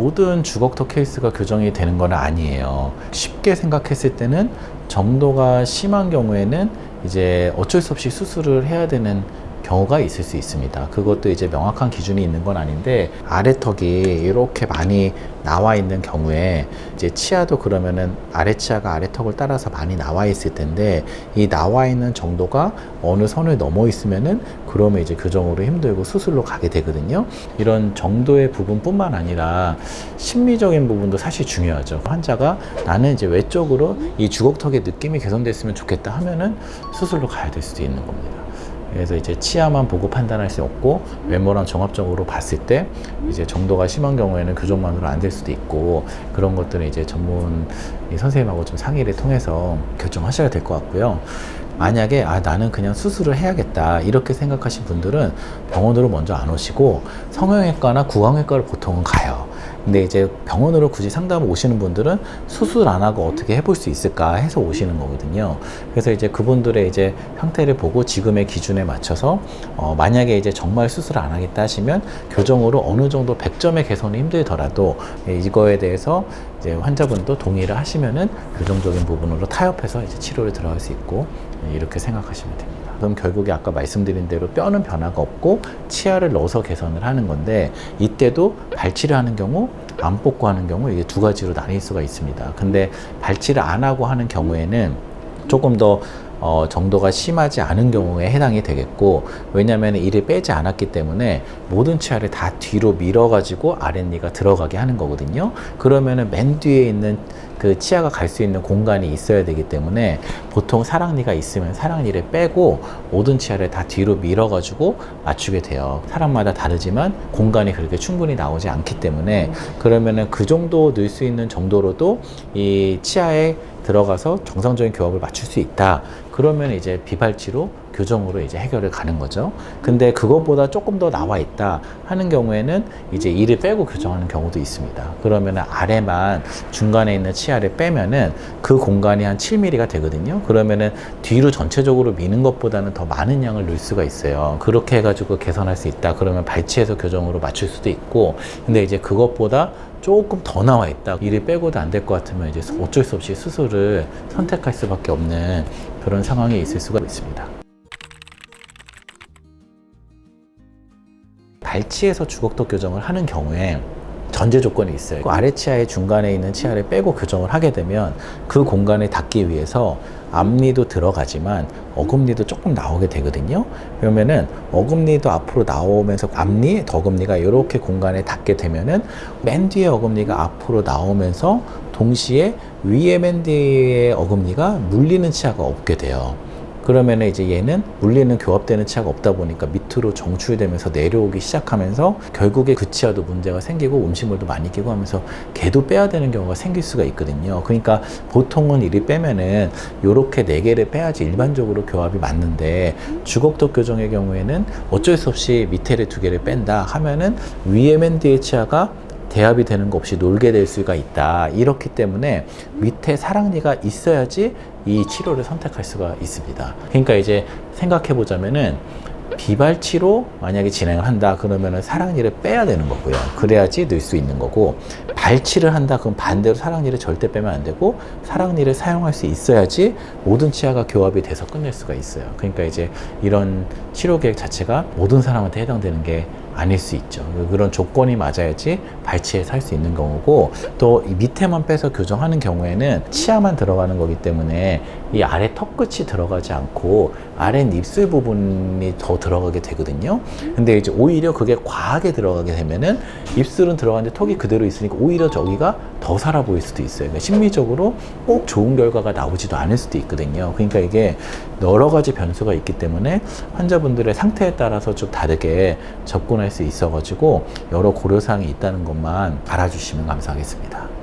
모든 주걱턱 케이스가 교정이 되는 건 아니에요. 쉽게 생각했을 때는 정도가 심한 경우에는 이제 어쩔 수 없이 수술을 해야 되는 경우가 있을 수 있습니다. 그것도 이제 명확한 기준이 있는 건 아닌데, 아래턱이 이렇게 많이 나와 있는 경우에 이제 치아도 그러면은 아래 치아가 아래턱을 따라서 많이 나와 있을 텐데, 이 나와 있는 정도가 어느 선을 넘어 있으면은 그러면 이제 교정으로 힘들고 수술로 가게 되거든요. 이런 정도의 부분뿐만 아니라 심리적인 부분도 사실 중요하죠. 환자가 나는 이제 외적으로 이 주걱턱의 느낌이 개선됐으면 좋겠다 하면은 수술로 가야 될 수도 있는 겁니다. 그래서 이제 치아만 보고 판단할 수 없고 외모랑 종합적으로 봤을 때 이제 정도가 심한 경우에는 교정만으로 안 될 수도 있고, 그런 것들은 이제 전문 선생님하고 좀 상의를 통해서 결정하셔야 될 것 같고요. 만약에 나는 그냥 수술을 해야겠다 이렇게 생각하신 분들은 병원으로 먼저 안 오시고 성형외과나 구강외과를 보통은 가요. 근데 이제 병원으로 굳이 상담을 오시는 분들은 수술 안 하고 어떻게 해볼 수 있을까 해서 오시는 거거든요. 그래서 이제 그분들의 이제 상태를 보고 지금의 기준에 맞춰서 만약에 이제 정말 수술 안 하겠다 하시면 교정으로 어느 정도 100점의 개선이 힘들더라도 이거에 대해서 이제 환자분도 동의를 하시면은 교정적인 부분으로 타협해서 이제 치료를 들어갈 수 있고, 이렇게 생각하시면 됩니다. 그럼 결국에 아까 말씀드린 대로 뼈는 변화가 없고 치아를 넣어서 개선을 하는 건데, 이때도 발치를 하는 경우, 안 뽑고 하는 경우, 이게 두 가지로 나뉠 수가 있습니다. 근데 발치를 안 하고 하는 경우에는 조금 더 정도가 심하지 않은 경우에 해당이 되겠고, 왜냐하면 이를 빼지 않았기 때문에 모든 치아를 다 뒤로 밀어가지고 아랫니가 들어가게 하는 거거든요. 그러면은 맨 뒤에 있는 그 치아가 갈 수 있는 공간이 있어야 되기 때문에 보통 사랑니가 있으면 사랑니를 빼고 모든 치아를 다 뒤로 밀어가지고 맞추게 돼요. 사람마다 다르지만 공간이 그렇게 충분히 나오지 않기 때문에, 그러면은 그 정도 넣을 수 있는 정도로도 이 치아에 들어가서 정상적인 교합을 맞출 수 있다. 그러면 이제 비발치로 교정으로 이제 해결을 가는 거죠. 근데 그것보다 조금 더 나와 있다 하는 경우에는 이제 이를 빼고 교정하는 경우도 있습니다. 그러면은 아래만 중간에 있는 치아를 빼면은 그 공간이 한 7mm가 되거든요. 그러면은 뒤로 전체적으로 미는 것보다는 더 많은 양을 넣을 수가 있어요. 그렇게 해가지고 개선할 수 있다. 그러면 발치해서 교정으로 맞출 수도 있고, 근데 이제 그것보다 조금 더 나와 있다, 이를 빼고도 안 될 것 같으면 이제 어쩔 수 없이 수술을 선택할 수밖에 없는 그런 상황이 있을 수가 있습니다. 발치해서 주걱턱 교정을 하는 경우에 전제 조건이 있어요. 아래 치아의 중간에 있는 치아를 빼고 교정을 하게 되면 그 공간을 닫기 위해서 앞니도 들어가지만 어금니도 조금 나오게 되거든요. 그러면은 어금니도 앞으로 나오면서 앞니, 덕금니가 이렇게 공간에 닿게 되면은 맨 뒤에 어금니가 앞으로 나오면서 동시에 위에 맨 뒤에 어금니가 물리는 치아가 없게 돼요. 그러면 이제 얘는 물리는 교합되는 치아가 없다 보니까 밑으로 정출되면서 내려오기 시작하면서 결국에 그 치아도 문제가 생기고 음식물도 많이 끼고 하면서 걔도 빼야 되는 경우가 생길 수가 있거든요. 그러니까 보통은 이리 빼면은 요렇게 4개를 빼야지 일반적으로 교합이 맞는데, 주걱턱 교정의 경우에는 어쩔 수 없이 밑에를 2개를 뺀다 하면은 위에 맨 뒤에 치아가 대합이 되는 거 없이 놀게 될 수가 있다. 이렇기 때문에 밑에 사랑니가 있어야지 이 치료를 선택할 수가 있습니다. 그러니까 이제 생각해 보자면은 비발치로 만약에 진행을 한다 그러면은 사랑니를 빼야 되는 거고요. 그래야지 넣을 수 있는 거고, 발치를 한다 그럼 반대로 사랑니를 절대 빼면 안 되고 사랑니를 사용할 수 있어야지 모든 치아가 교합이 돼서 끝낼 수가 있어요. 그러니까 이제 이런 치료 계획 자체가 모든 사람한테 해당되는 게 아닐 수 있죠. 그런 조건이 맞아야지 발치해서 할 수 있는 경우고, 또 이 밑에만 빼서 교정하는 경우에는 치아만 들어가는 거기 때문에 이 아래 턱 끝이 들어가지 않고 아래 입술 부분이 더 들어가게 되거든요. 근데 이제 오히려 그게 과하게 들어가게 되면은 입술은 들어가는데 턱이 그대로 있으니까 오히려 저기가 더 살아 보일 수도 있어요. 그러니까 심리적으로 꼭 좋은 결과가 나오지도 않을 수도 있거든요. 그러니까 이게 여러 가지 변수가 있기 때문에 환자분들의 상태에 따라서 좀 다르게 접근할 수 있어가지고 여러 고려사항이 있다는 것만 알아주시면 감사하겠습니다.